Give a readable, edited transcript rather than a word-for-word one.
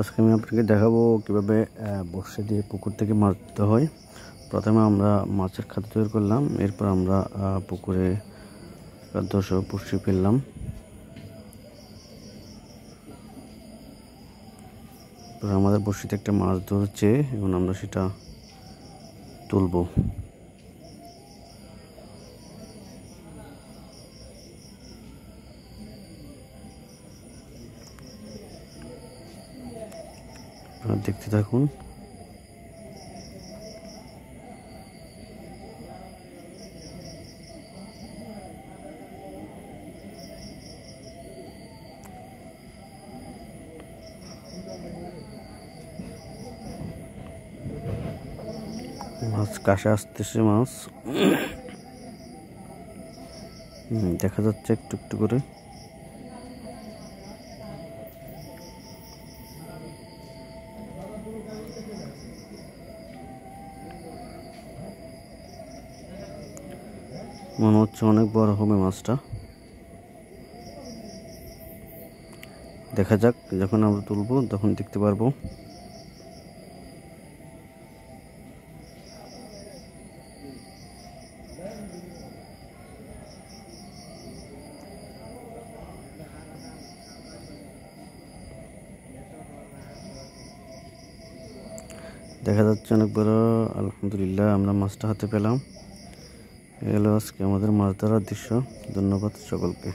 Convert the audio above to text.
আজকে আমি আপনাকে দেখাবো কিভাবে বড়শি দিয়ে পুকুর থেকে মাছ ধরতে হয়। প্রথমে আমরা মাছের খাদ্য তৈরি করলাম, এরপর আমরা পুকুরে খাদ্যসহ বড়শি ফেললাম। আমাদের বড়শিতে একটা মাছ ধরছে, এখন আমরা সেটা তুলবো। দেখতে থাকুন। মাছ কাছে আসতেছে, মাছ দেখা যাচ্ছে একটু একটু করে। মনে হচ্ছে অনেক বড় হবে মাছটা। দেখা যাক, যখন আমরা তুলবো তখন দেখতে পারবো। দেখা যাচ্ছে অনেক বড়। আলহামদুলিল্লাহ, আমরা মাছটা হাতে পেলাম। এগুলো আজকে আমাদের মাছ ধরার দৃশ্য। ধন্যবাদ সকলকে।